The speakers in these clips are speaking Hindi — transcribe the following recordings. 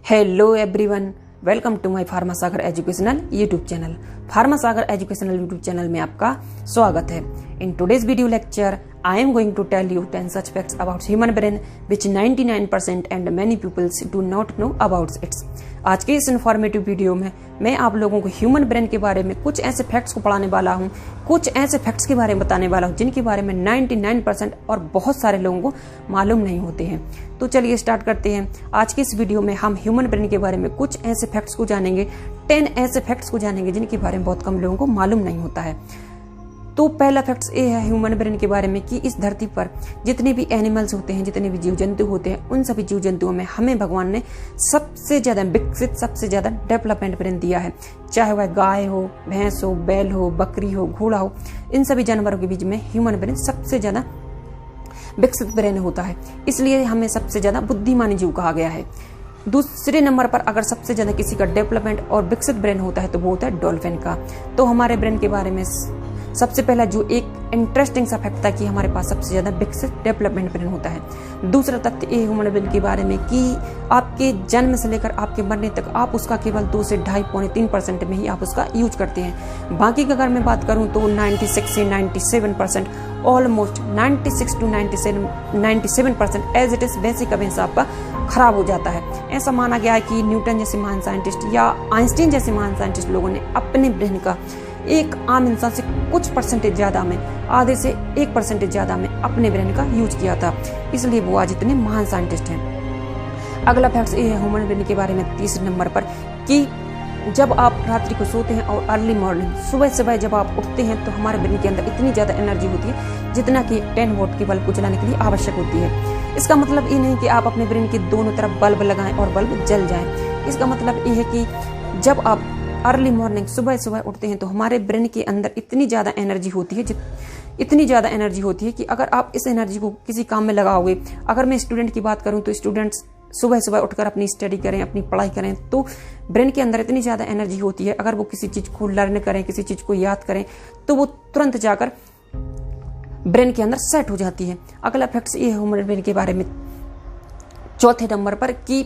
Hello everyone, welcome to my Pharmasagar educational YouTube channel. Pharmasagar educational YouTube channel में आपका स्वागत है। In today's video lecture I am going to tell you 10 such facts about human brain which 99% and many pupils do not know about it। आज के इस इन्फॉर्मेटिव वीडियो में मैं आप लोगों को ह्यूमन ब्रेन के बारे में कुछ ऐसे फैक्ट्स को पढ़ाने वाला हूँ, कुछ ऐसे फैक्ट्स के बारे में बताने वाला हूँ जिनके बारे में 99% और बहुत सारे लोगों को मालूम नहीं होते हैं। तो चलिए स्टार्ट करते हैं। आज के इस वीडियो में हम ह्यूमन ब्रेन के बारे में कुछ ऐसे फैक्ट्स को जानेंगे, 10 ऐसे फैक्ट्स को जानेंगे जिनके बारे में बहुत कम लोगों को मालूम नहीं होता है। तो पहला फैक्ट्स ये है ह्यूमन ब्रेन के बारे में कि इस धरती पर जितने भी एनिमल्स होते हैं, जितने भी जीव जंतु होते हैं, उन सभी जीव जंतुओं में हमें भगवान ने सबसे ज्यादा विकसित, सबसे ज्यादा डेवलपमेंट ब्रेन दिया है। चाहे वह गाय हो, भैंस हो, बैल हो, बकरी हो, घोड़ा हो, इन सभी जानवरों के बीच में ह्यूमन ब्रेन सबसे ज्यादा विकसित ब्रेन होता है, इसलिए हमें सबसे ज्यादा बुद्धिमानी जीव कहा गया है। दूसरे नंबर पर अगर सबसे ज्यादा किसी का डेवलपमेंट और विकसित ब्रेन होता है तो वो होता है डॉल्फिन का। तो हमारे ब्रेन के बारे में सबसे पहला जो एक इंटरेस्टिंग सा फैक्ट था कि हमारे पास सबसे ज्यादा विकसित डेवलपमेंट ब्रेन होता है। दूसरा तथ्य ये ह्यूमन ब्रेन के बारे में कि आपके जन्म से लेकर आपके मरने तक आप उसका केवल 2 से 2.5-3% में ही आप उसका यूज करते हैं। बाकी की अगर मैं बात करूं तो 96 से 97%, almost 96 to 97% as it is वैसे का वैसा आपका खराब हो जाता है। ऐसा माना गया है कि न्यूटन जैसे महान साइंटिस्ट या आइंस्टीन जैसे महान साइंटिस्ट लोगों ने अपने ब्रेन का एक आम इंसान से कुछ परसेंटेज ज्यादा में, आधे से 1% ज्यादा में अपने ब्रेन का यूज किया था, इसलिए वो आज इतने महान साइंटिस्ट हैं। अगला फैक्ट ये है ह्यूमन ब्रेन के बारे में तीसरे नंबर पर कि जब आप रात्रि को सोते हैं और अर्ली मॉर्निंग सुबह जब आप उठते हैं तो हमारे ब्रेन के अंदर इतनी ज्यादा एनर्जी होती है जितना कि 10 वोल्ट के बल्ब को जलाने के लिए आवश्यक होती है। इसका मतलब ये नहीं कि आप अपने ब्रेन के दोनों तरफ बल्ब लगाएं और बल्ब जल जाएं। इसका मतलब ये है कि जब आप अर्ली मॉर्निंग सुबह उठते हैं तो हमारे ब्रेन के अंदर इतनी ज्यादा एनर्जी होती है कि अगर आप इस एनर्जी को किसी काम में लगाओगे, अगर मैं स्टूडेंट की बात करूं तो स्टूडेंट्स सुबह उठकर अपनी स्टडी करें, अपनी पढ़ाई करें, तो ब्रेन के अंदर इतनी ज्यादा एनर्जी होती है, अगर वो किसी चीज को लर्न करें, किसी चीज को याद करें तो वो तुरंत जाकर ब्रेन के अंदर सेट हो जाती है। अगला फैक्ट ये है ह्यूमन ब्रेन के बारे में चौथे नंबर पर कि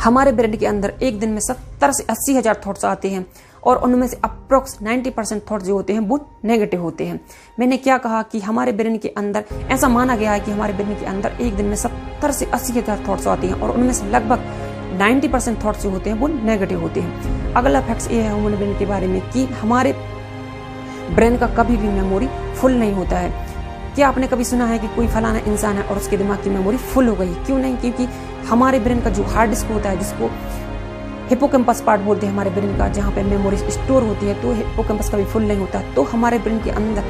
हमारे ब्रेन के अंदर एक दिन में 70 से 80 हजार थॉट्स आते हैं और उनमें से अप्रोक्स 90% थॉट्स जो होते हैं वो नेगेटिव होते हैं। मैंने क्या कहा कि हमारे ब्रेन के अंदर ऐसा माना गया है कि हमारे ब्रेन के अंदर एक दिन में 70 से 80 हजार थॉट्स आते हैं और उनमें से लगभग 90% थॉट्स जो होते हैं वो नेगेटिव होते हैं। अगला फैक्ट ये है ह्यूमन ब्रेन के बारे में कि हमारे ब्रेन का कभी भी मेमोरी फुल नहीं होता है। क्या आपने कभी सुना है कि कोई फलाना इंसान है और उसके दिमाग की मेमोरी फुल हो गई? क्यों नहीं? क्योंकि हमारे ब्रेन का जो हार्ड डिस्क होता है, जिसको हिप्पोकैम्पस पार्ट बोलते हैं हमारे ब्रेन का, जहाँ पे मेमोरी स्टोर होती है, तो हिप्पोकैम्पस कभी फुल नहीं होता। तो हमारे ब्रेन के अंदर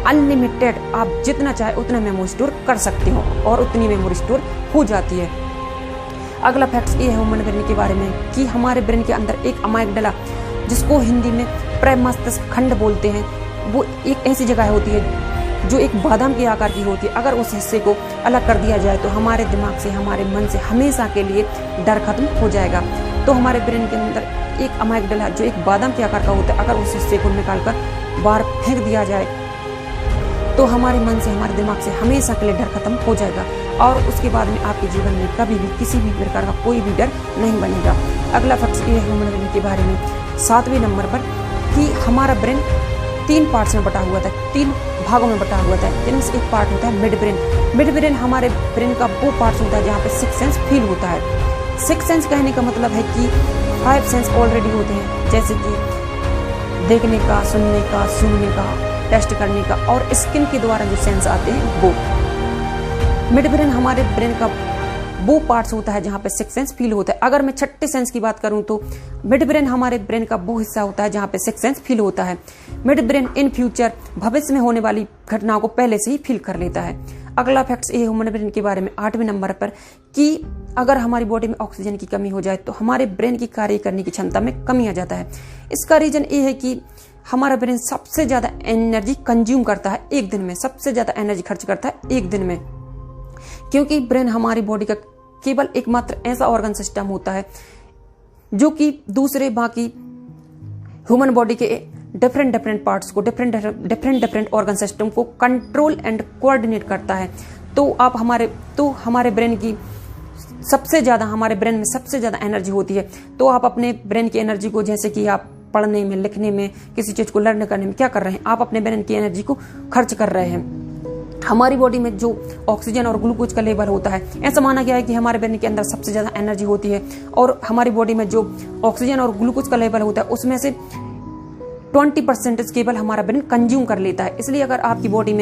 अनलिमिटेड आप जितना चाहे उतना मेमोरी स्टोर कर सकते हो और उतनी मेमोरी स्टोर हो जाती है। अगला फैक्ट ये है ह्यूमन ब्रेन के बारे में कि हमारे ब्रेन के अंदर एक अमाइगडाला, जिसको हिंदी में प्रमस्तिष्क खंड बोलते हैं, वो एक ऐसी जगह होती है जो एक बादाम के आकार की होती है। अगर उस हिस्से को अलग कर दिया जाए तो हमारे दिमाग से, हमारे मन से हमेशा के लिए डर खत्म हो जाएगा। तो हमारे ब्रेन के अंदर एक अमाइगडाला जो एक बादाम के आकार का होता है, अगर उस हिस्से को निकालकर बाहर फेंक दिया जाए तो हमारे मन से, हमारे दिमाग से हमेशा के लिए डर खत्म हो जाएगा और उसके बाद में आपके जीवन में कभी भी किसी भी प्रकार का कोई भी डर नहीं बनेगा। अगला फैक्ट ये है ह्यूमन ब्रेन के बारे में 7वें नंबर पर कि हमारा ब्रेन 3 पार्ट्स में बटा हुआ था, 3 भागों में बटा हुआ था, जिनमें से एक पार्ट होता है मिड ब्रेन। मिड ब्रेन हमारे ब्रेन का वो पार्ट होता है जहाँ पे 6 सेंस फील होता है। 6 सेंस कहने का मतलब है कि 5 सेंस ऑलरेडी होते हैं, जैसे कि देखने का, सुनने का, सूंघने का, टेस्ट करने का, और स्किन के द्वारा जो सेंस आते हैं वो। मिड ब्रेन हमारे ब्रेन का वो पार्ट्स होता है जहाँ पे 6 सेंस फील होता है। अगर मैं छठे सेंस की बात करूं तो मिड ब्रेन हमारे ब्रेन का वो हिस्सा होता है जहाँ पे 6 सेंस फील होता है। मिड ब्रेन इन फ्यूचर भविष्य में होने वाली घटनाओं को पहले से ही फील कर लेता है। अगला फैक्ट ये ह्यूमन ब्रेन के बारे में 8वें नंबर पर कि अगर हमारी बॉडी में ऑक्सीजन की कमी हो जाए तो हमारे ब्रेन की कार्य करने की क्षमता में कमी आ जाता है। इसका रीजन ये है कि हमारा ब्रेन सबसे ज्यादा एनर्जी कंज्यूम करता है एक दिन में, सबसे ज्यादा एनर्जी खर्च करता है एक दिन में, क्योंकि ब्रेन हमारी बॉडी का केवल एकमात्र ऐसा ऑर्गन सिस्टम होता है जो कि दूसरे बाकी ह्यूमन बॉडी के डिफरेंट पार्ट्स को, डिफरेंट ऑर्गन सिस्टम को कंट्रोल एंड कोऑर्डिनेट करता है। तो हमारे ब्रेन की सबसे ज़्यादा हमारे ब्रेन में सबसे ज़्यादा एनर्जी होती है। तो आप अपने ब्रेन की एनर्जी को, जैसे कि आप पढ़ने में, लिखने में, किसी चीज़ को लर्न करने में क्या कर रहे हैं, आप अपने ब्रेन की एनर्जी को खर्च कर रहे हैं। हमारी बॉडी में जो ऑक्सीजन और ग्लूकोज का लेवल होता है, ऐसा माना गया है कि हमारे ब्रेन के अंदर सबसे ज़्यादा एनर्जी होती है और हमारी बॉडी में जो ऑक्सीजन और ग्लूकोज का लेवल होता है उसमें से 20% केवल हमारा ब्रेन कंज्यूम कर लेता है। इसलिए अगर आपकी बॉडी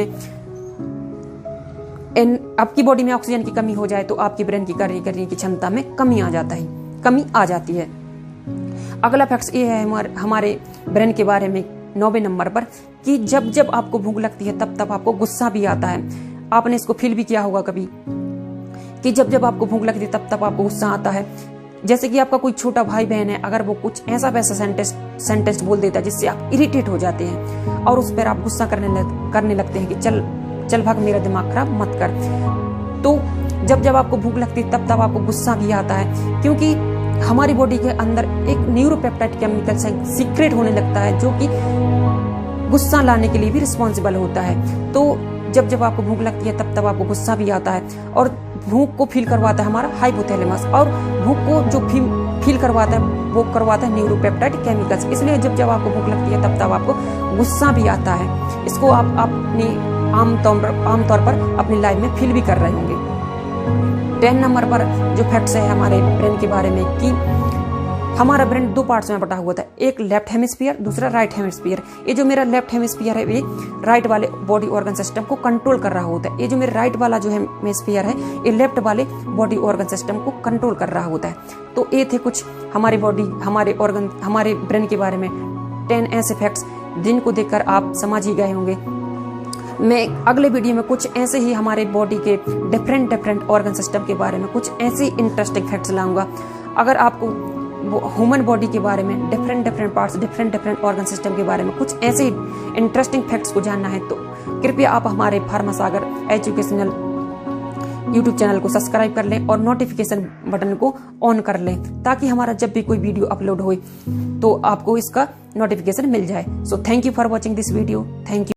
में ऑक्सीजन की कमी हो जाए तो आपकी ब्रेन की कार्य करने की क्षमता में कमी आ जाती है। अगला फैक्ट ये है हमारे ब्रेन के बारे में 9वें नंबर पर, कि जब जब आपको भूख लगती है तब तब आपको गुस्सा भी आता है। आपने इसको फील भी किया होगा कभी, कि जब जब आपको भूख लगती है तब तब आपको गुस्सा आता है। जैसे कि आपका कोई छोटा भाई बहन है, अगर वो कुछ ऐसा वैसा सेंटेंस बोल देता है जिससे आप इरिटेट हो जाते हैं और उस पर आप गुस्सा करने लगते हैं कि चल भाग, मेरा दिमाग खराब मत कर। तो जब जब आपको भूख लगती है तब तब आपको गुस्सा भी आता है, क्योंकि हमारी बॉडी के अंदर एक न्यूरोपेप्टाइड केमिकल सीक्रेट होने लगता है जो कि गुस्सा लाने के लिए भी रिस्पॉन्सिबल होता है। तो जब जब आपको भूख लगती है तब तब आपको गुस्सा भी आता है और भूख को फील करवाता है हमारा हाइपोथैलेमस, और भूख को जो फील करवाता है वो करवाता है न्यूरोपेप्टाइड केमिकल्स। इसलिए जब जब आपको भूख लगती है तब तब आपको गुस्सा भी आता है। इसको आप अपनी आमतौर पर अपनी लाइफ में फील भी कर रहे होंगे। 10 नंबर पर जो फैक्ट्स है हमारे ब्रेन के बारे में, कि हमारा ब्रेन 2 पार्ट्स में बटा हुआ था, एक लेफ्ट हेमिस्फीयर, दूसरा राइट हेमिस्फीयर। ये जो मेरा लेफ्ट हेमिस्फीयर है ये राइट वाले बॉडी ऑर्गन सिस्टम को कंट्रोल कर रहा होता है। ये जो मेरा राइट वाला जो हेमिस्फीयर है ये लेफ्ट वाले बॉडी ऑर्गन सिस्टम को कंट्रोल कर रहा होता है। तो ये थे कुछ हमारी बॉडी, हमारे ब्रेन के बारे में 10 ऐसे फैक्ट्स जिनको देखकर आप समझ ही गए होंगे। मैं अगले वीडियो में कुछ ऐसे ही हमारे बॉडी के डिफरेंट ऑर्गन सिस्टम के बारे में कुछ ऐसे इंटरेस्टिंग फैक्ट्स लाऊंगा। अगर आपको ह्यूमन बॉडी के बारे में different parts, different organ system के बारे में कुछ ऐसे इंटरेस्टिंग फैक्ट्स को जानना है तो कृपया आप हमारे फार्मासागर एजुकेशनल यूट्यूब चैनल को सब्सक्राइब कर लें और नोटिफिकेशन बटन को ऑन कर लें, ताकि हमारा जब भी कोई वीडियो अपलोड हो तो आपको इसका नोटिफिकेशन मिल जाए। So thank you for watching this video. Thank you.